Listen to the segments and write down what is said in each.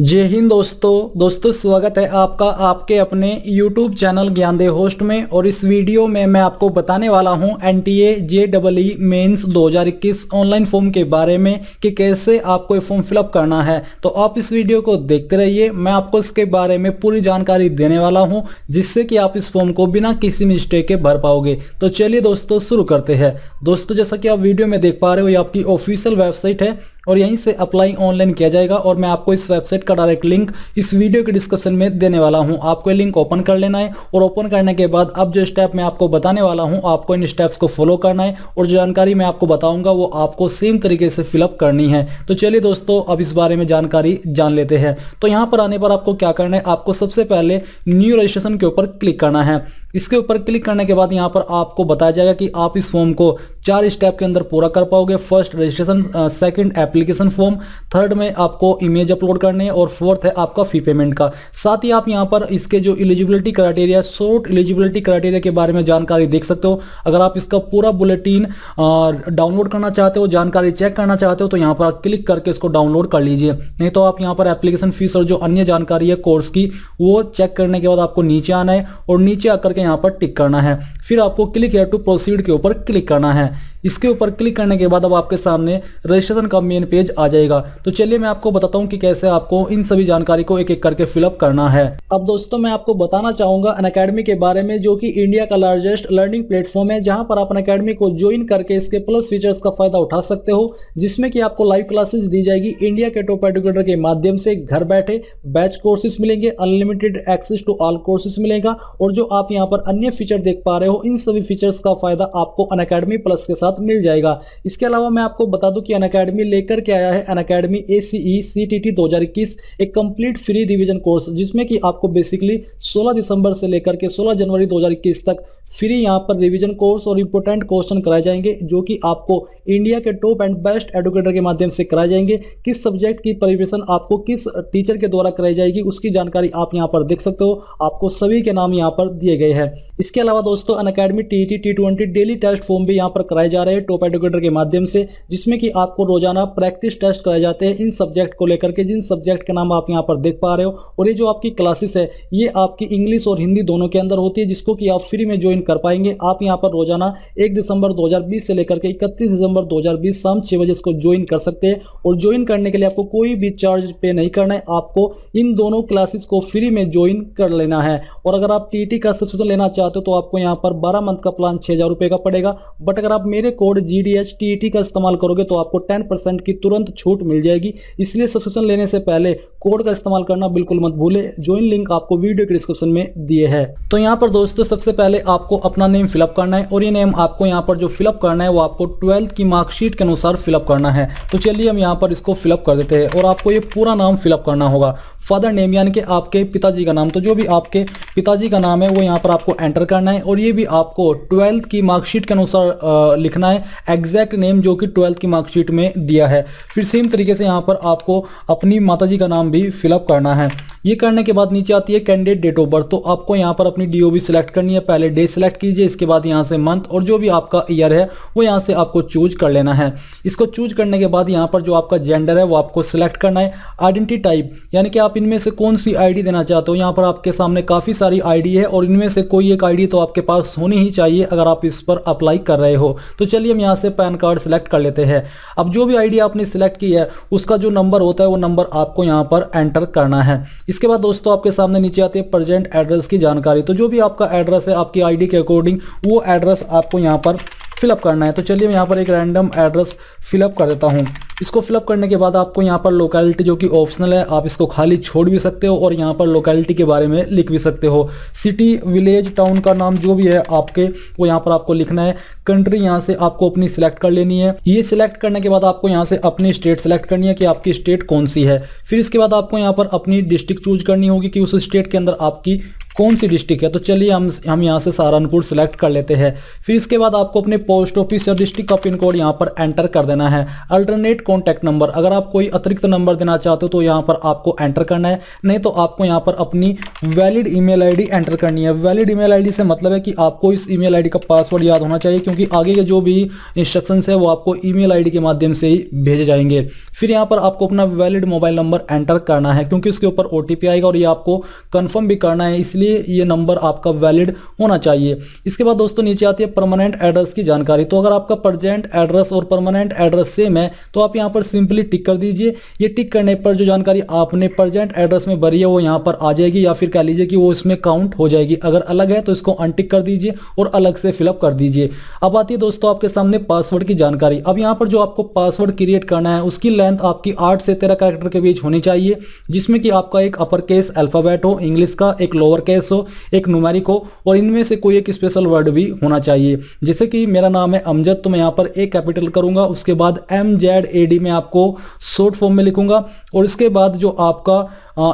जय हिंद दोस्तों स्वागत है आपका आपके अपने YouTube चैनल ज्ञानदेह होस्ट में। और इस वीडियो में मैं आपको बताने वाला हूं NTA JEE mains 2021 online form के बारे में कि कैसे आपको ये फॉर्म फिलअप करना है। तो आप इस वीडियो को देखते रहिए, मैं आपको इसके बारे में पूरी जानकारी देने वाला हूं जिससे कि आप इस फॉर्म को बिना किसी मिस्टेक के भर पाओगे। तो चलिए दोस्तों शुरू करते हैं। दोस्तों जैसा कि आप वीडियो में देख पा रहे हो, ये आपकी ऑफिशियल वेबसाइट है और यहीं से अप्लाई ऑनलाइन किया जाएगा। और मैं आपको इस वेबसाइट का डायरेक्ट लिंक इस वीडियो के डिस्क्रिप्शन में देने वाला हूं। आपको ये लिंक ओपन कर लेना है और ओपन करने के बाद अब जो स्टेप मैं आपको बताने वाला हूं, आपको इन स्टेप्स को फॉलो करना है और जो जानकारी मैं आपको बताऊंगा वो आपको सेम तरीके से फिलअप करनी है। तो चलिए दोस्तों अब इस बारे में जानकारी जान लेते हैं। तो यहाँ पर आने पर आपको क्या करना है, आपको सबसे पहले न्यू रजिस्ट्रेशन के ऊपर क्लिक करना है। इसके ऊपर क्लिक करने के बाद यहाँ पर आपको बताया जाएगा कि आप इस फॉर्म को 4 स्टेप के अंदर पूरा कर पाओगे। First registration, second application form, third में आपको इमेज अपलोड करनी है और फोर्थ है आपका फी पेमेंट का। साथ ही आप यहाँ पर इसके जो eligibility criteria, short eligibility criteria के बारे में जानकारी देख सकते हो। अगर आप इसका पूरा बुलेटिन डाउनलोड करना चाहते हो, जानकारी चेक करना चाहते हो, तो यहाँ पर क्लिक करके इसको डाउनलोड कर लीजिए। नहीं तो आप यहाँ पर एप्लीकेशन फीस और जो अन्य जानकारी है कोर्स की वो चेक करने के बाद आपको नीचे आना है और नीचे आकर के यहाँ पर टिक करना है। फिर आपको क्लिक हियर टू प्रोसीड के ऊपर क्लिक करना है। इसके ऊपर क्लिक करने के बाद अब आपके सामने रजिस्ट्रेशन का मेन पेज आ जाएगा। तो चलिए मैं आपको बताता हूं कि कैसे आपको इन सभी जानकारी को एक एक करके फिलअप करना है। अब दोस्तों मैं आपको बताना चाहूंगा अनअकैडमी के बारे में, जो कि इंडिया का लार्जेस्ट लर्निंग प्लेटफॉर्म है, जहां पर आप अनअकैडमी को ज्वाइन करके इसके प्लस फीचर्स का फायदा उठा सकते हो, जिसमें कि आपको लाइव क्लासेस दी जाएगी इंडिया के टॉप एजुकेटर के माध्यम से। घर बैठे बैच कोर्सेज मिलेंगे, unlimited access to all courses मिलेगा और जो आप यहाँ पर अन्य फीचर देख पा रहे हो, इन सभी फीचर्स का फायदा आपको अनअकैडमी प्लस के साथ मिल जाएगा। इसके अलावा मैं आपको बता दूं कि अनअकैडमी लेकर के आया है अनअकैडमी ACE CTT 2021 एक कंप्लीट फ्री रिवीजन कोर्स, जिसमें कि आपको बेसिकली 16 दिसंबर से लेकर के 16 जनवरी 2021 तक फ्री यहाँ पर रिवीजन कोर्स और इंपोर्टेंट क्वेश्चन कराए जाएंगे, जो कि आपको इंडिया के टॉप एंड बेस्ट एजुकेटर के माध्यम से कराए जाएंगे। किस सब्जेक्ट की प्रिपरेशन आपको किस टीचर के द्वारा कराई जाएगी उसकी जानकारी आप यहाँ पर देख सकते हो। आपको सभी के नाम यहाँ पर दिए गए हैं। इसके अलावा दोस्तों Unacademy TET T20 daily test form भी यहाँ पर कराए जा रहे हैं टॉप एजुकेटर के माध्यम से, जिसमें कि आपको रोजाना प्रैक्टिस टेस्ट कराए जाते हैं इन सब्जेक्ट को लेकर के, जिन सब्जेक्ट के नाम आप यहाँ पर देख पा रहे हो। और ये जो आपकी क्लासेस है ये आपकी इंग्लिश और हिंदी दोनों के अंदर होती है, जिसको कि आप फ्री में ज्वाइन कर पाएंगे। आप यहाँ पर रोजाना 1 दिसंबर 2020 से लेकर के 31 दिसंबर 2020 शाम 6 बजे इसको ज्वाइन कर सकते हैं। और ज्वाइन करने के लिए आपको कोई भी चार्ज पे नहीं करना है, आपको इन दोनों क्लासेस को फ्री में ज्वाइन कर लेना है। और अगर आप TET का सब्सक्रिप्शन लेना चाहते हो तो आपको यहाँ पर 12 मंथ का प्लान 6000 रुपए का पड़ेगा। बट अगर आप मेरे कोड GDH TET का इस्तेमाल करोगे तो आपको 10% की तुरंत छूट मिल जाएगी। इसलिए सब्सक्रिप्शन लेने से पहले कोड का इस्तेमाल करना बिल्कुल मत भूले। ज्वाइन लिंक आपको वीडियो के डिस्क्रिप्शन में दिए है। तो यहाँ पर दोस्तों सबसे पहले आपको अपना नेम फिलअप करना है और ये नेम आपको यहाँ पर जो फिलअप करना है वो आपको 12th की मार्कशीट के अनुसार फिलअप करना है। तो चलिए हम यहाँ पर इसको फिलअप कर देते हैं और आपको ये पूरा नाम फिलअप करना होगा। फादर नेम यानी कि आपके पिताजी का नाम, तो जो भी आपके पिताजी का नाम है वो यहाँ पर आपको एंटर करना है और ये भी आपको 12th की मार्कशीट के अनुसार लिखना है, एग्जैक्ट नेम जो कि 12th की मार्कशीट में दिया है। फिर सेम तरीके से यहाँ पर आपको अपनी माताजी का नाम भी फिलअप करना है। ये करने के बाद नीचे आती है कैंडिडेट डेट ऑफ बर्थ, तो आपको यहाँ पर अपनी DOB सिलेक्ट करनी है। पहले डे सिलेक्ट कीजिए, इसके बाद यहाँ से मंथ और जो भी आपका ईयर है वो यहाँ से आपको चूज कर लेना है। इसको चूज करने के बाद यहाँ पर जो आपका जेंडर है वो आपको सिलेक्ट करना है। आइडेंटिटी टाइप यानी कि आप इनमें से कौन सी ID देना चाहते हो। यहाँ पर आपके सामने काफी सारी ID है और इनमें से कोई एक ID तो आपके पास होनी ही चाहिए अगर आप इस पर अप्लाई कर रहे हो। तो चलिए हम यहाँ से पैन कार्ड सिलेक्ट कर लेते हैं। अब जो भी ID आपने सिलेक्ट की है उसका जो नंबर होता है वो नंबर आपको यहाँ पर एंटर करना है। इसके बाद दोस्तों आपके सामने नीचे आती है प्रेजेंट एड्रेस की जानकारी, तो जो भी आपका एड्रेस है आपकी ID के अकॉर्डिंग वो एड्रेस आपको यहाँ पर फिलअप करना है। तो चलिए मैं यहाँ पर एक रैंडम एड्रेस फिलअप कर देता हूँ। इसको फिलअप करने के बाद आपको यहाँ पर लोकेलिटी जो कि ऑप्शनल है, आप इसको खाली छोड़ भी सकते हो और यहाँ पर लोकेलिटी के बारे में लिख भी सकते हो। सिटी, विलेज, टाउन का नाम जो भी है आपके वो यहाँ पर आपको लिखना है। कंट्री यहाँ से आपको अपनी सिलेक्ट कर लेनी है। ये सिलेक्ट करने के बाद आपको यहाँ से अपनी स्टेट सिलेक्ट करनी है कि आपकी स्टेट कौन सी है। फिर इसके बाद आपको यहाँ पर अपनी डिस्ट्रिक्ट चूज करनी होगी कि उस स्टेट के अंदर आपकी कौन सी डिस्ट्रिक्ट है। तो चलिए हम यहाँ से सहारनपुर सेलेक्ट कर लेते हैं। फिर इसके बाद आपको अपने पोस्ट ऑफिस या डिस्ट्रिक्ट का पिन कोड यहाँ पर एंटर कर देना है। अल्टरनेट कॉन्टैक्ट नंबर, अगर आप कोई अतिरिक्त नंबर देना चाहते हो तो यहाँ पर आपको एंटर करना है, नहीं तो आपको यहाँ पर अपनी वैलिड ईमेल आईडी एंटर करनी है। वैलिड ईमेल आईडी से मतलब है कि आपको इस ईमेल आईडी का पासवर्ड याद होना चाहिए, क्योंकि आगे के जो भी इंस्ट्रक्शंस है वो आपको ईमेल आईडी के माध्यम से ही भेजे जाएंगे। फिर यहाँ पर आपको अपना वैलिड मोबाइल नंबर एंटर करना है, क्योंकि उसके ऊपर ओटीपी आएगा और ये आपको कंफर्म भी करना है, इसलिए ये नंबर आपका वैलिड होना चाहिए। इसके बाद दोस्तों नीचे आती है परमानेंट एड्रेस की जानकारी। तो अगर आपका प्रेजेंट एड्रेस और परमानेंट एड्रेस सेम है तो आप यहाँ पर सिंपली टिक कर दीजिए। ये टिक करने पर जो जानकारी आपने प्रेजेंट एड्रेस में भरी है वो यहाँ पर आ जाएगी, या फिर कह लीजिए कि वो इसमें काउंट हो जाएगी। अगर अलग है तो इसको अनटिक कर दीजिए और अलग से फिलअप कर दीजिए। अब आती है दोस्तों आपके सामने पासवर्ड की जानकारी। अब यहाँ पर जो आपको पासवर्ड क्रिएट करना है उसकी लेंथ आपकी 8 से 13 कैरेक्टर के बीच होनी चाहिए, जिसमें कि आपका एक अपर केस अल्फाबेट हो, इंग्लिश का एक लोअर केस हो, एक न्यूमेरिक हो, और इनमें से कोई एक स्पेशल वर्ड भी होना चाहिए। जैसे कि मेरा नाम है अमजद, तो मैं यहाँ पर ए कैपिटल करूंगा, उसके बाद MZAD में आपको शॉर्ट फॉर्म में लिखूंगा, और इसके बाद जो आपका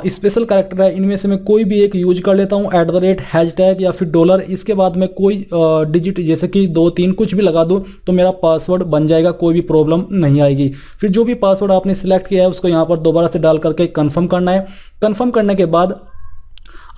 स्पेशल कैरेक्टर है इनमें से मैं कोई भी एक यूज कर लेता हूं, @ हैशटैग या फिर डॉलर। इसके बाद मैं कोई डिजिट जैसे कि 2 3 कुछ भी लगा दूं तो मेरा पासवर्ड बन जाएगा, कोई भी प्रॉब्लम नहीं आएगी। फिर जो भी पासवर्ड आपने सिलेक्ट किया है उसको यहाँ पर दोबारा से डाल करके कंफर्म करना है। कंफर्म करने के बाद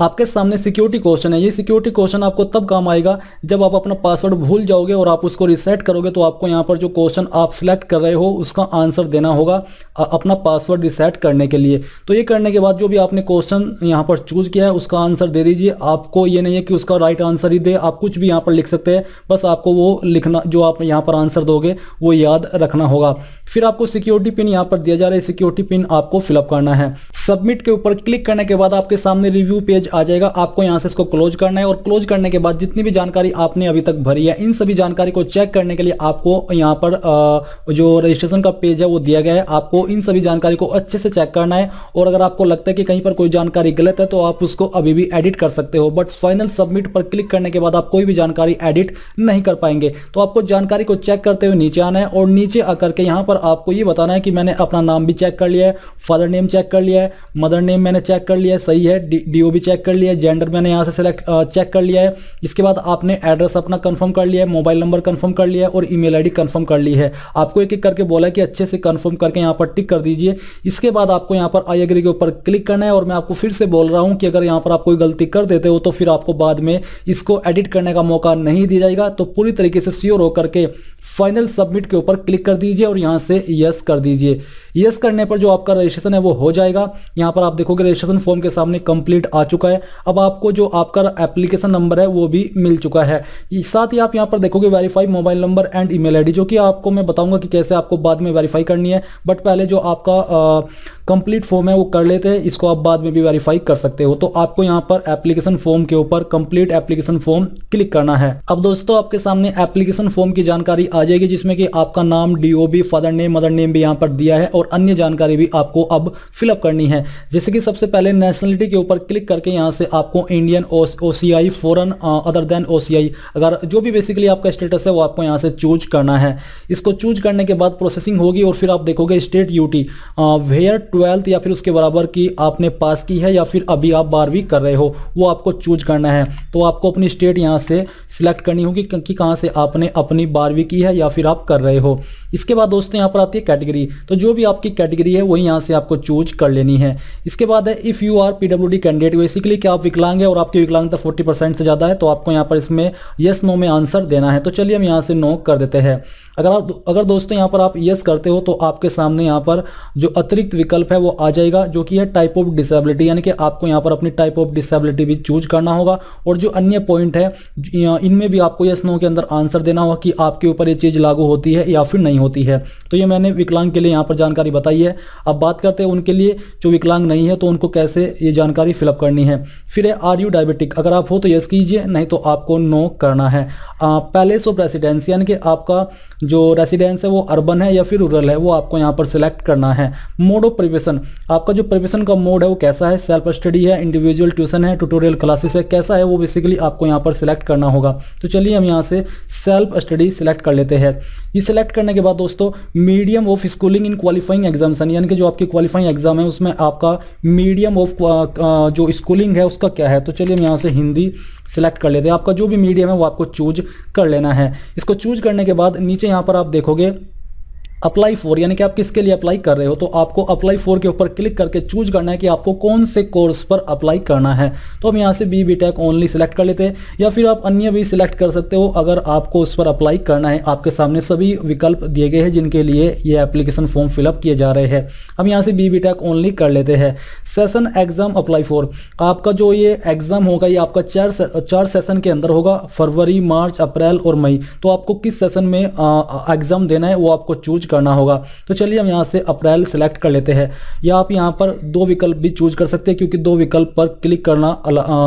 आपके सामने सिक्योरिटी क्वेश्चन है। ये सिक्योरिटी क्वेश्चन आपको तब काम आएगा जब आप अपना पासवर्ड भूल जाओगे और आप उसको रिसेट करोगे, तो आपको यहाँ पर जो क्वेश्चन आप सिलेक्ट कर रहे हो उसका आंसर देना होगा अपना पासवर्ड रिसेट करने के लिए। तो ये करने के बाद जो भी आपने क्वेश्चन यहाँ पर चूज किया है उसका आंसर दे दीजिए। आपको ये नहीं है कि उसका राइट आंसर ही दे, आप कुछ भी यहाँ पर लिख सकते हैं, बस आपको वो लिखना जो आप यहाँ पर आंसर दोगे वो याद रखना होगा। फिर आपको सिक्योरिटी पिन यहाँ पर दिया जा रहा है, सिक्योरिटी पिन आपको फिलअप करना है। सबमिट के ऊपर क्लिक करने के बाद आपके सामने रिव्यू पेज आ जाएगा, आपको यहां से इसको क्लोज करना है, और क्लोज करने के बाद जितनी भी जानकारी आपने अभी तक भरी है इन सभी जानकारी को चेक करने के लिए आपको यहां पर जो रजिस्ट्रेशन का पेज है वो दिया गया है। आपको इन सभी जानकारी को अच्छे से चेक करना है, और अगर आपको लगता है कि कहीं पर कोई जानकारी गलत है तो आप उसको अभी भी एडिट कर सकते हो, बट फाइनल सबमिट पर क्लिक करने के बाद आप कोई भी जानकारी एडिट नहीं कर पाएंगे। तो आपको जानकारी को चेक करते हुए नीचे आना है, और नीचे आकर के यहाँ पर आपको ये बताना है कि मैंने अपना नाम भी चेक कर लिया है, फादर नेम चेक कर लिया है, मदर नेम मैंने चेक कर लिया है, सही है, DO भी चेक कर लिया है, जेंडर मैंने यहाँ से सेलेक्ट चेक कर लिया है। इसके बाद आपने एड्रेस अपना कंफर्म कर लिया है, मोबाइल नंबर कंफर्म कर लिया है, और ईमेल आईडी कंफर्म कर ली है। आपको एक एक करके बोला है कि अच्छे से कंफर्म करके यहाँ पर टिक कर दीजिए। इसके बाद आपको यहाँ पर आई एग्री के ऊपर क्लिक करना है, और मैं आपको फिर से बोल रहा हूँ कि अगर यहाँ पर आप कोई गलती कर देते हो तो फिर आपको बाद में इसको एडिट करने का मौका नहीं दिया जाएगा। तो पूरी तरीके से श्योर होकर के फाइनल सबमिट के ऊपर क्लिक कर दीजिए और यहाँ से यस कर दीजिए। यस करने पर जो आपका रजिस्ट्रेशन है वो हो जाएगा। यहाँ पर आप देखोगे रजिस्ट्रेशन फॉर्म के सामने कंप्लीट आ चुका है। अब आपको जो आपका एप्लीकेशन नंबर है वो भी मिल चुका है। साथ ही आप यहाँ पर देखोगे verify mobile number and email ID, जो कि आपको मैं बताऊंगा कि कैसे आपको बाद में वेरीफाई करनी है, बट पहले जो आपका कंप्लीट फॉर्म है वो कर लेते हैं, इसको आप बाद में भी वेरीफाई कर सकते हो। तो आपको यहाँ पर एप्लीकेशन फॉर्म के ऊपर कंप्लीट एप्लीकेशन फॉर्म क्लिक करना है। अब दोस्तों आपके सामने एप्लीकेशन फॉर्म की जानकारी आ जाएगी, जिसमें कि आपका नाम, DOB, father name, mother name भी यहाँ पर दिया है, और अन्य जानकारी भी आपको अब फिलअप करनी है। जैसे कि सबसे पहले नेशनलिटी के ऊपर क्लिक करके यहाँ से आपको Indian, OCI, foreign, other than OCI, अगर जो भी बेसिकली आपका स्टेटस है वो आपको यहाँ से चूज करना है। इसको चूज करने के बाद प्रोसेसिंग होगी, और फिर आप देखोगे स्टेट UT वेयर 12th या फिर उसके बराबर की आपने पास की है, या फिर अभी आप 12वीं कर रहे हो, वो आपको चूज करना है। तो आपको अपनी स्टेट यहाँ से सिलेक्ट करनी होगी कि कहाँ से आपने अपनी 12वीं की है या फिर आप कर रहे हो। इसके बाद दोस्तों यहाँ पर आती है कैटेगरी, तो जो भी आपकी कैटेगरी है वही यहाँ से आपको चूज कर लेनी है। इसके बाद है if you are PWD candidate, basically क्या आप विकलांग है और आपकी विकलांगता 40% से ज़्यादा है, तो आपको यहाँ पर इसमें यस नो में आंसर देना है। तो चलिए हम यहाँ से नो कर देते हैं। अगर दोस्तों यहाँ पर आप यस करते हो तो आपके सामने यहाँ पर जो अतिरिक्त विकल्प है वो आ जाएगा, जो कि है टाइप ऑफ डिसेबिलिटी, यानी कि आपको यहाँ पर अपनी टाइप ऑफ डिसेबिलिटी भी चूज करना होगा, और जो अन्य पॉइंट है इनमें भी आपको यस नो के अंदर आंसर देना होगा कि आपके ऊपर ये चीज़ लागू होती है या फिर नहीं होती है। तो ये मैंने विकलांग के लिए यहाँ पर जानकारी बताई है। अब बात करते हैं उनके लिए जो विकलांग नहीं है, तो उनको कैसे ये जानकारी फिलअप करनी है। फिर है आर यू डायबिटिक, अगर आप हो तो यस कीजिए, नहीं तो आपको नो करना है। पैलेस ऑफ रेसिडेंस, यानी कि आपका जो रेसिडेंस है वो अर्बन है या फिर रूरल है वो आपको यहाँ पर सिलेक्ट करना है। मोड ऑफ प्रिपरेशन, आपका जो प्रिपरेशन का मोड है वो कैसा है, सेल्फ स्टडी है, इंडिविजुअल ट्यूशन है, ट्यूटोरियल क्लासेस है, कैसा है वो बेसिकली आपको यहाँ पर सिलेक्ट करना होगा। तो चलिए हम यहाँ से सेल्फ स्टडी सिलेक्ट कर लेते हैं। ये सिलेक्ट करने के बाद दोस्तों medium of schooling in qualifying examination, यानी कि जो आपकी क्वालिफाइंग एग्जाम है उसमें आपका मीडियम ऑफ जो स्कूलिंग है उसका क्या है। तो चलिए हम यहाँ से हिंदी सिलेक्ट कर लेते हैं। आपका जो भी मीडियम है वो आपको चूज कर लेना है। इसको चूज करने के बाद नीचे यहाँ पर आप देखोगे अप्लाई फॉर, यानी कि आप किसके लिए अप्लाई कर रहे हो, तो आपको अप्लाई फॉर के ऊपर क्लिक करके चूज करना है कि आपको कौन से कोर्स पर अप्लाई करना है। तो हम यहाँ से BTech ओनली सिलेक्ट कर लेते हैं, या फिर आप अन्य भी सिलेक्ट कर सकते हो अगर आपको उस पर अप्लाई करना है। आपके सामने सभी विकल्प दिए गए हैं जिनके लिए ये एप्लीकेशन फॉर्म फिलअप किए जा रहे हैं। हम यहाँ से BTech ओनली कर लेते हैं। सेशन एग्जाम अप्लाई फॉर, आपका जो ये एग्जाम होगा ये आपका चार सेशन के अंदर होगा, फरवरी, मार्च, अप्रैल और मई। तो आपको किस सेशन में एग्जाम देना है वो आपको चूज करना होगा। तो चलिए हम यहाँ से अप्रैल सिलेक्ट कर लेते हैं, या आप यहाँ पर 2 विकल्प भी चूज कर सकते हैं क्योंकि 2 विकल्प पर क्लिक करना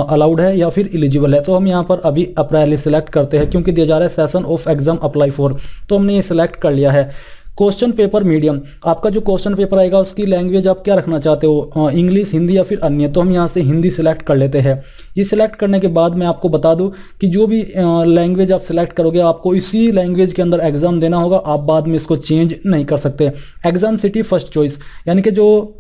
अलाउड है या फिर एलिजिबल है। तो हम यहाँ पर अभी अप्रैल ही सिलेक्ट करते हैं क्योंकि दिया जा रहा है session of exam apply for, तो हमने ये सिलेक्ट कर लिया है। क्वेश्चन पेपर मीडियम, आपका जो क्वेश्चन पेपर आएगा उसकी लैंग्वेज आप क्या रखना चाहते हो, इंग्लिश, हिंदी या फिर अन्य। तो हम यहाँ से हिंदी सिलेक्ट कर लेते हैं। ये सिलेक्ट करने के बाद मैं आपको बता दूं कि जो भी लैंग्वेज आप सिलेक्ट करोगे आपको इसी लैंग्वेज के अंदर एग्जाम देना होगा, आप बाद में इसको चेंज नहीं कर सकते। एग्जाम सिटी फर्स्ट चॉइस, यानी कि जो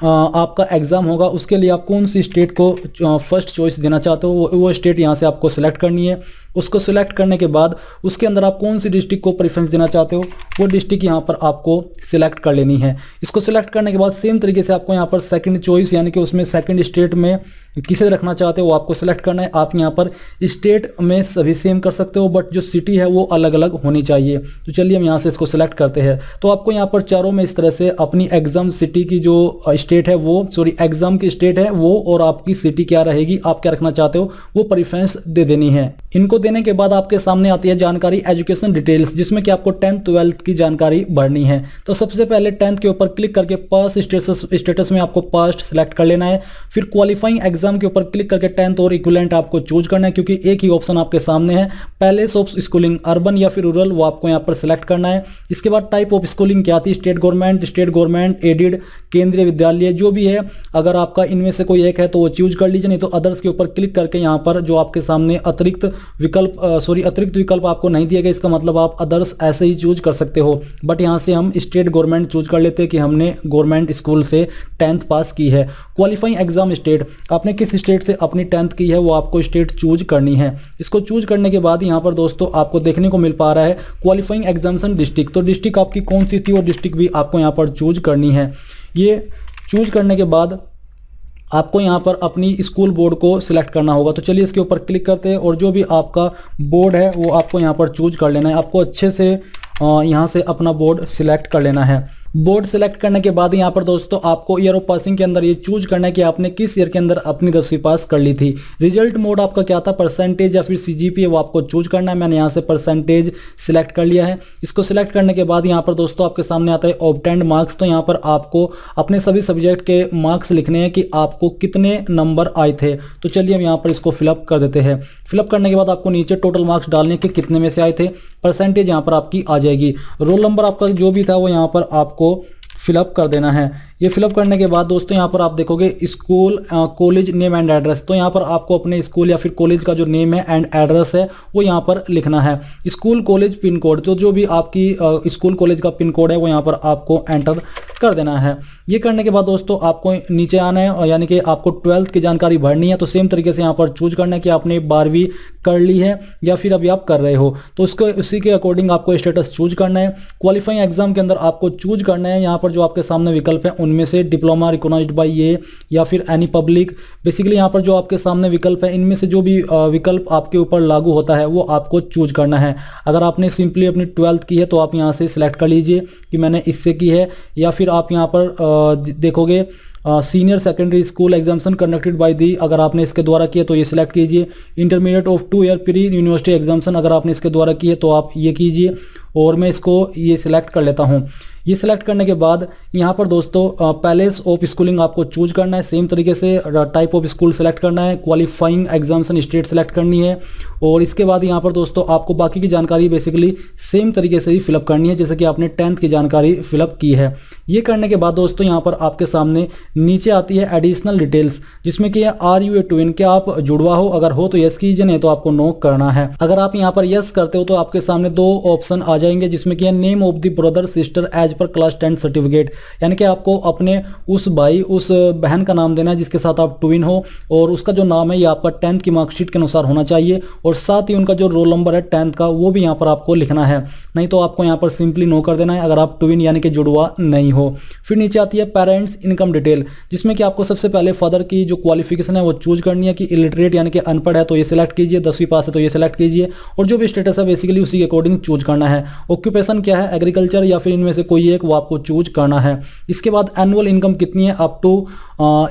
आपका एग्जाम होगा उसके लिए आप कौन सी स्टेट को फर्स्ट चॉइस देना चाहते हो वो स्टेट यहाँ से आपको सिलेक्ट करनी है। उसको सिलेक्ट करने के बाद उसके अंदर आप कौन सी डिस्ट्रिक्ट को प्रेफरेंस देना चाहते हो वो डिस्ट्रिक्ट यहाँ पर आपको सिलेक्ट कर लेनी है। इसको सिलेक्ट करने के बाद सेम तरीके से आपको यहाँ पर सेकंड चॉइस, यानी कि उसमें सेकंड स्टेट में किसे रखना चाहते हो वो आपको सिलेक्ट करना है। आप यहाँ पर स्टेट में सभी सेम कर सकते हो बट जो सिटी है वो अलग अलग होनी चाहिए। तो चलिए हम यहाँ से इसको सिलेक्ट करते हैं। तो आपको यहाँ पर चारों में इस तरह से अपनी एग्जाम सिटी की जो स्टेट है वो एग्जाम की स्टेट है वो और आपकी सिटी क्या रहेगी, आप क्या रखना चाहते हो वो प्रेफरेंस दे देनी है। इनको देने के बाद आपके सामने आती है जानकारी एजुकेशन डिटेल्स, जिसमें कि आपको 10th 12th की जानकारी भरनी है। तो सबसे पहले 10th के ऊपर क्लिक करके पास स्टेटस में आपको पास्ट सिलेक्ट कर लेना है। फिर क्वालिफाइंग एग्जाम के ऊपर क्लिक करके 10th और इक्विवेलेंट आपको चूज करना है क्योंकि एक ही ऑप्शन आपके सामने है। पैलेस ऑफ स्कूलिंग अर्बन या फिर रूरल वो आपको यहाँ पर सिलेक्ट करना है। इसके बाद टाइप ऑफ स्कूलिंग क्या थी, स्टेट गवर्नमेंट, एडेड, केंद्रीय विद्यालय, जो भी है अगर आपका इनमें से कोई एक है तो वो चूज कर लीजिए, नहीं तो अदर्स के ऊपर क्लिक करके यहाँ पर जो आपके सामने अतिरिक्त विकल्प आपको नहीं दिए गए, इसका मतलब आप अदर्स ऐसे ही चूज कर सकते हो। बट यहाँ से हम स्टेट गवर्नमेंट चूज कर लेते हैं कि हमने गवर्नमेंट स्कूल से 10th पास की है। क्वालिफाइंग एग्जाम स्टेट, आपने किस स्टेट से अपनी 10th की है वो आपको स्टेट चूज करनी है। इसको चूज करने के बाद यहाँ पर दोस्तों आपको देखने को मिल पा रहा है क्वालिफाइंग एग्जामिनेशन डिस्ट्रिक्ट। तो डिस्ट्रिक्ट आपकी कौन सी थी वो डिस्ट्रिक्ट भी आपको यहाँ पर चूज करनी है। ये चूज करने के बाद आपको यहाँ पर अपनी स्कूल बोर्ड को सिलेक्ट करना होगा। तो चलिए इसके ऊपर क्लिक करते हैं और जो भी आपका बोर्ड है वो आपको यहाँ पर चूज कर लेना है। आपको अच्छे से यहाँ से अपना बोर्ड सिलेक्ट कर लेना है। बोर्ड सिलेक्ट करने के बाद यहाँ पर दोस्तों आपको ईयर ऑफ पासिंग के अंदर ये चूज करना है कि आपने किस ईयर के अंदर अपनी 10वीं पास कर ली थी। रिजल्ट मोड आपका क्या था, परसेंटेज या फिर CGPA, वो आपको चूज करना है। मैंने यहाँ से परसेंटेज सिलेक्ट कर लिया है। इसको सिलेक्ट करने के बाद यहाँ पर दोस्तों आपके सामने आता है ऑब्टेन्ड मार्क्स। तो यहाँ पर आपको अपने सभी सब्जेक्ट के मार्क्स लिखने हैं कि आपको कितने नंबर आए थे। तो चलिए हम यहाँ पर इसको फिलअप कर देते हैं। फिलअप करने के बाद आपको नीचे टोटल मार्क्स डालने के कितने में से आए थे, परसेंटेज यहाँ पर आपकी आ जाएगी। रोल नंबर आपका जो भी था वो यहाँ पर आपको फिलअप कर देना है। ये फिलअप करने के बाद दोस्तों यहाँ पर आप देखोगे school, college name and address. तो यहाँ पर आपको अपने स्कूल या फिर कॉलेज का जो नेम है एंड एड्रेस है वो यहाँ पर लिखना है। स्कूल कॉलेज पिन कोड, तो जो भी आपकी स्कूल कॉलेज का पिन कोड है वो यहाँ पर आपको एंटर कर देना है। ये करने के बाद दोस्तों आपको नीचे आना है, यानी कि आपको 12th की जानकारी भरनी है। तो सेम तरीके से यहाँ पर चूज करना है कि आपने 12वीं कर ली है या फिर अभी आप कर रहे हो, तो उसको उसी के अकॉर्डिंग आपको स्टेटस चूज करना है। क्वालिफाइंग एग्जाम के अंदर आपको चूज करना है यहाँ पर जो आपके सामने विकल्प है उनमें से डिप्लोमा रिकॉग्नाइज्ड बाय ये या फिर एनी पब्लिक। बेसिकली यहाँ पर जो आपके सामने विकल्प है इनमें से जो भी विकल्प आपके ऊपर लागू होता है वो आपको चूज करना है। अगर आपने सिंपली अपनी 12th की है तो आप यहाँ से सिलेक्ट कर लीजिए कि मैंने इससे की है, या फिर आप यहाँ पर देखोगे senior secondary school examination conducted by the, अगर आपने इसके द्वारा किया तो ये सिलेक्ट कीजिए। Intermediate of 2 year pre university examination, अगर आपने इसके द्वारा की है तो आप ये कीजिए। और मैं इसको ये सिलेक्ट कर लेता हूँ। ये सिलेक्ट करने के बाद यहाँ पर दोस्तों पैलेस ऑफ स्कूलिंग आपको चूज करना है। सेम तरीके से टाइप ऑफ स्कूल सेलेक्ट करना है, क्वालिफाइंग एग्जामिनेशन स्टेट सेलेक्ट करनी है और इसके बाद यहाँ पर दोस्तों आपको बाकी की जानकारी बेसिकली सेम तरीके से ही फिलअप करनी है जैसे कि आपने 10th की जानकारी फिलअप की है। ये करने के बाद दोस्तों यहाँ पर आपके सामने नीचे आती है एडिशनल डिटेल्स, जिसमें कि आर यू ए ट्विन, क्या आप जुड़वा हो, अगर हो तो यस कीजिए, नहीं तो आपको नो करना है। अगर आप यहाँ पर यस करते हो तो आपके सामने 2 ऑप्शन आ जाएंगे जिसमें कि name of the brother sister as per class 10 certificate, यानी कि आपको अपने उस भाई उस बहन का नाम देना है जिसके साथ आप ट्विन हो और उसका जो नाम है ये आपका 10th की मार्कशीट के अनुसार होना चाहिए और साथ ही उनका जो रोल नंबर है 10th का वो भी यहाँ पर आपको लिखना है, नहीं तो आपको यहाँ पर सिंपली नो कर देना है अगर आप ट्विन यानी कि जुड़वा नहीं हो। फिर नीचे आती है पेरेंट्स इनकम डिटेल, जिसमें कि आपको सबसे पहले फादर की जो क्वालिफिकेशन है वो चूज करनी है कि इलिटरेट यानी कि अनपढ़ है तो ये सिलेक्ट कीजिए, 10वीं पास है तो ये सिलेक्ट कीजिए और जो भी स्टेटस है बेसिकली उसी के अकॉर्डिंग चूज करना है। ऑक्यूपेशन क्या है, एग्रीकल्चर या फिर इनमें से कोई एक वो आपको चूज करना है। इसके बाद एनुअल इनकम कितनी है, अप टू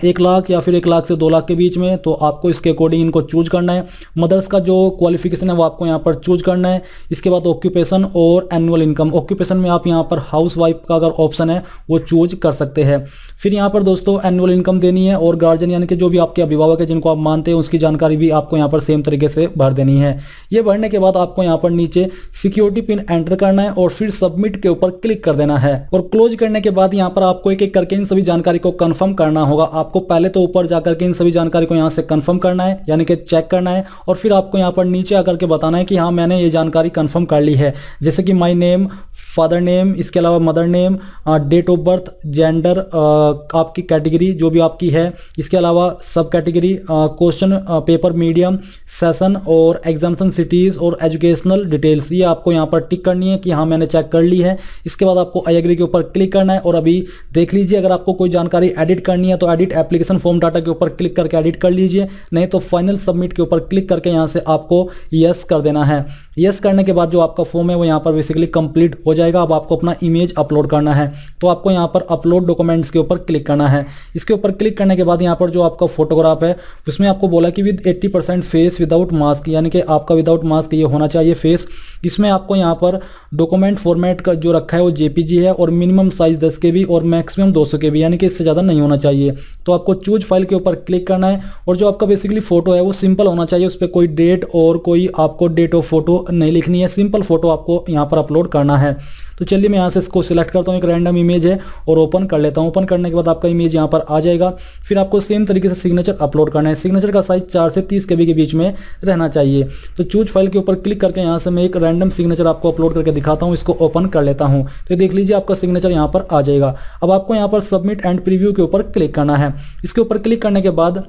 1 लाख या फिर 1 लाख से 2 लाख के बीच में, तो आपको इसके अकॉर्डिंग इनको चूज करना है। मदर्स का जो क्वालिफिकेशन है वो आपको यहाँ पर चूज करना है। इसके बाद ऑक्यूपेशन और एनुअल इनकम, ऑक्यूपेशन में आप यहाँ पर हाउस वाइफ का अगर ऑप्शन है वो चूज कर सकते हैं। फिर यहाँ पर दोस्तों एनुअल इनकम देनी है और गार्जियन यानी कि जो भी आपके अभिभावक है जिनको आप मानते हैं उसकी जानकारी भी आपको यहाँ पर सेम तरीके से भर देनी है। ये भरने के बाद आपको यहाँ पर नीचे सिक्योरिटी पिन एंटर करना है और फिर सबमिट के ऊपर क्लिक कर देना है और क्लोज करने के बाद यहाँ पर आपको एक एक करके इन सभी जानकारी को कंफर्म करना होगा। आपको पहले तो ऊपर जाकर के इन सभी जानकारी को यहाँ से कंफर्म करना है यानी कि चेक करना है और फिर आपको यहाँ पर नीचे आकर के बताना है कि हाँ मैंने ये जानकारी कंफर्म कर ली है, जैसे कि माय नेम, फादर नेम, इसके अलावा mother name, date of birth, gender, आपकी कैटेगरी जो भी आपकी है, इसके अलावा सब category, question paper medium, session और एग्जामिनेशन सिटीज और एजुकेशनल डिटेल्स, ये आपको यहाँ पर टिक करनी है कि हाँ मैंने चेक कर ली है। इसके बाद आपको आई एग्री के ऊपर क्लिक करना है और अभी देख लीजिए अगर आपको कोई जानकारी एडिट करनी है तो एडिट एप्लीकेशन फॉर्म डाटा के ऊपर क्लिक करके एडिट कर लीजिए, नहीं तो फाइनल सबमिट के ऊपर क्लिक करके यहाँ से आपको यस कर देना है। यस करने के बाद जो आपका फॉर्म है वो यहाँ पर बेसिकली कंप्लीट हो जाएगा। अब आपको अपना इमेज अपलोड करना है तो आपको यहाँ पर अपलोड डॉक्यूमेंट्स के ऊपर क्लिक करना है। इसके ऊपर क्लिक करने के बाद यहाँ पर जो आपका फोटोग्राफ है उसमें आपको बोला कि विद 80% फेस विदाउट मास्क, यानी कि आपका विदाउट मास्क ये होना चाहिए फेस। इसमें आपको यहाँ पर डॉक्यूमेंट फॉर्मेट का जो रखा है वो जेपीजी है और मिनिमम साइज 10 KB और मैक्सिमम 200 KB, यानी कि इससे ज़्यादा नहीं होना चाहिए। तो आपको चूज फाइल के ऊपर क्लिक करना है और जो आपका बेसिकली फोटो है वो सिंपल होना चाहिए, उस पर कोई डेट और कोई आपको डेट ऑफ फोटो नहीं लिखनी है, सिंपल फोटो आपको यहाँ पर अपलोड करना है। तो चलिए मैं यहाँ से इसको सिलेक्ट करता हूँ, एक रैंडम इमेज है और ओपन कर लेता हूँ। ओपन करने के बाद आपका इमेज यहाँ पर आ जाएगा। फिर आपको सेम तरीके से सिग्नेचर अपलोड करना है। सिग्नेचर का साइज 4 से 30 KB के बीच में रहना चाहिए। तो चूज फाइल के ऊपर क्लिक करके यहाँ से मैं एक रैंडम सिग्नेचर आपको अपलोड करके दिखाता हूँ। इसको ओपन कर लेता हूँ तो देख लीजिए आपका सिग्नेचर यहाँ पर आ जाएगा। अब आपको यहाँ पर सबमिट एंड प्रीव्यू के ऊपर क्लिक करना है। इसके ऊपर क्लिक करने के बाद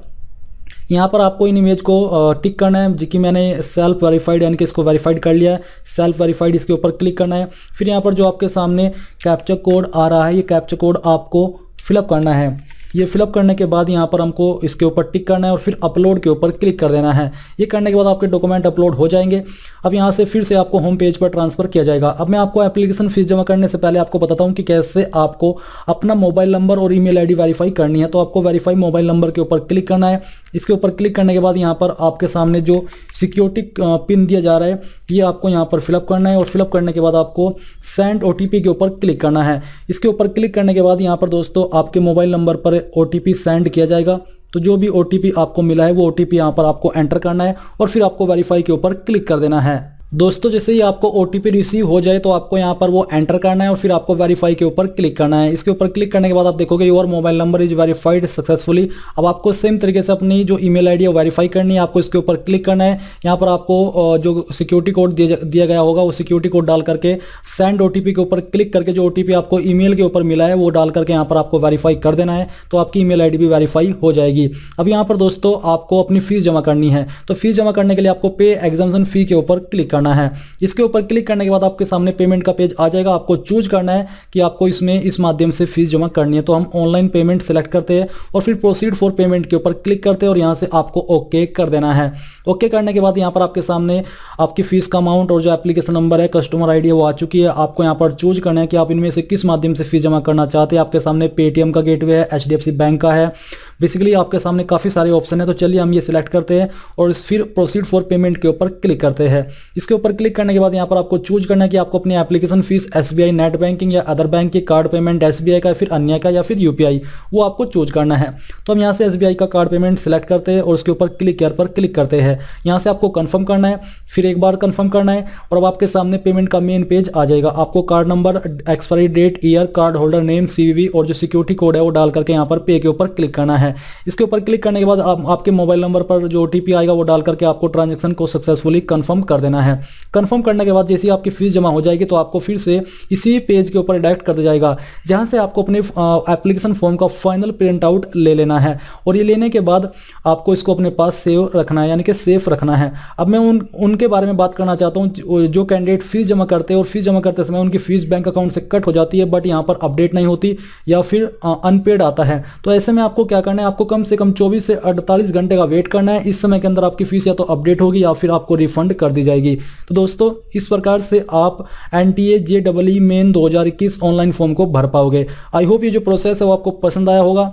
यहाँ पर आपको इन इमेज को टिक करना है, जो कि मैंने सेल्फ वेरीफाइड यानी कि इसको वेरीफाइड कर लिया है। सेल्फ वेरीफाइड इसके ऊपर क्लिक करना है। फिर यहाँ पर जो आपके सामने कैप्चा कोड आ रहा है ये कैप्चा कोड आपको फिलअप करना है। ये फिलअप करने के बाद यहाँ पर हमको इसके ऊपर टिक करना है और फिर अपलोड के ऊपर क्लिक कर देना है। ये करने के बाद आपके डॉक्यूमेंट अपलोड हो जाएंगे। अब यहाँ से फिर से आपको होम पेज पर ट्रांसफर किया जाएगा। अब मैं आपको एप्लीकेशन फीस जमा करने से पहले आपको बताता हूँ कि कैसे आपको अपना मोबाइल नंबर और ईमेल आईडी वेरीफाई करनी है। तो आपको वेरीफाई मोबाइल नंबर के ऊपर क्लिक करना है। इसके ऊपर क्लिक करने के बाद यहाँ पर आपके सामने जो सिक्योरिटी पिन दिया जा रहा है ये आपको यहाँ पर फिलअप करना है और फिलअप करने के बाद आपको सेंड OTP के ऊपर क्लिक करना है। इसके ऊपर क्लिक करने के बाद यहाँ पर दोस्तों आपके मोबाइल नंबर पर OTP सेंड किया जाएगा। तो जो भी OTP आपको मिला है वो OTP यहाँ पर आपको एंटर करना है और फिर आपको वेरीफाई के ऊपर क्लिक कर देना है। दोस्तों जैसे ही आपको OTP रिसीव हो जाए तो आपको यहाँ पर वो एंटर करना है और फिर आपको वेरीफाई के ऊपर क्लिक करना है। इसके ऊपर क्लिक करने के बाद आप देखोगे your mobile number is verified successfully. अब आपको सेम तरीके से अपनी जो ईमेल आईडी है वेरीफाई करनी है। आपको इसके ऊपर क्लिक करना है। यहाँ पर आपको जो सिक्योरिटी कोड दिया गया होगा वो सिक्योरिटी कोड डाल करके सेंड OTP के ऊपर क्लिक करके जो OTP आपको ईमेल के ऊपर मिला है वो डाल करके यहाँ पर आपको वेरीफाई कर देना है। तो आपकी ईमेल आईडी भी वेरीफाई हो जाएगी। अब यहाँ पर दोस्तों आपको अपनी फीस जमा करनी है। तो फीस जमा करने के लिए आपको पे एग्जामिनेशन फी के ऊपर क्लिक करना है। इसके ऊपर क्लिक करने के बाद आपके सामने पेमेंट का पेज आ जाएगा। आपको चूज करना है कि आपको इसमें इस माध्यम से फीस जमा करनी है। तो हम ऑनलाइन पेमेंट सेलेक्ट करते हैं और फिर प्रोसीड फॉर पेमेंट के ऊपर क्लिक करते हैं और यहाँ से आपको ओके कर देना है। ओके करने के बाद यहाँ पर आपके सामने आपकी फीस का अमाउंट और जो एप्लीकेशन नंबर है, कस्टमर आईडी है वो आ चुकी है। आपको यहाँ पर चूज करना है कि आप इनमें से किस माध्यम से फीस जमा करना चाहते हैं। आपके सामने पेटीएम का गेटवे है, HDFC बैंक का है, बेसिकली आपके सामने काफ़ी सारे ऑप्शन है, तो चलिए हम ये सिलेक्ट करते हैं और फिर प्रोसीड फॉर पेमेंट के ऊपर क्लिक करते हैं। इसके ऊपर क्लिक करने के बाद यहाँ पर आपको चूज करना है कि आपको अपनी application fees SBI net banking या अदर बैंक की कार्ड पेमेंट SBI का, फिर अन्य का, या फिर UPI, वो आपको चूज करना है। तो हम यहाँ से SBI का कार्ड पेमेंट सिलेक्ट करते हैं और उसके ऊपर क्लिक हियर पर क्लिक करते हैं। यहाँ से आपको कंफर्म करना है, फिर एक बार कंफर्म करना है और अब आपके सामने पेमेंट का मेन पेज आ जाएगा। आपको card number, expiry date, year, card holder name, CVV और जो सिक्योरिटी कोड है वो डाल करके यहाँ पर पे के ऊपर क्लिक करना है। इसके ऊपर क्लिक करने के बाद आपके मोबाइल नंबर पर जो OTP आएगा वो डाल करके आपको ट्रांजेक्शन को सक्सेसफुली कंफर्म कर देना है। कंफर्म करने के बाद जैसे ही आपकी फीस जमा हो जाएगी तो आपको फिर से इसी पेज के ऊपर डायरेक्ट कर दिया जाएगा, जहां से आपको अपने एप्लीकेशन फॉर्म का फाइनल प्रिंट आउट ले लेना है और ये लेने के बाद आपको इसको अपने पास सेव रखना है, यानी कि सेफ रखना है। अब मैं उनके बारे में बात करना चाहता हूं जो कैंडिडेट फीस जमा करते हैं और फीस जमा करते समय उनकी फीस बैंक अकाउंट से कट हो जाती है बट यहाँ पर अपडेट नहीं होती या फिर अनपेड आता है। तो ऐसे में आपको क्या करना है, आपको कम से कम 24 से 48 घंटे का वेट करना है। इस समय के अंदर आपकी फीस या तो अपडेट होगी या फिर आपको रिफंड कर दी जाएगी। तो दोस्तों इस प्रकार से आप NTA JEE main 2021 online form को भर पाओगे। आई होप ये जो प्रोसेस है वो आपको पसंद आया होगा।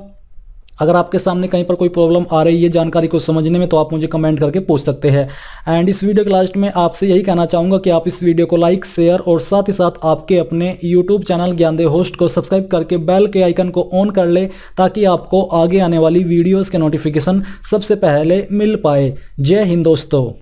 अगर आपके सामने कहीं पर कोई प्रॉब्लम आ रही है जानकारी को समझने में तो आप मुझे कमेंट करके पूछ सकते हैं। एंड इस वीडियो के लास्ट में आपसे यही कहना चाहूँगा कि आप इस वीडियो को लाइक, शेयर और साथ ही साथ आपके अपने YouTube चैनल ज्ञानदेव होस्ट को सब्सक्राइब करके बेल के आइकन को ऑन कर ले, ताकि आपको आगे आने वाली वीडियोज़ के नोटिफिकेशन सबसे पहले मिल पाए। जय हिंद दोस्तों।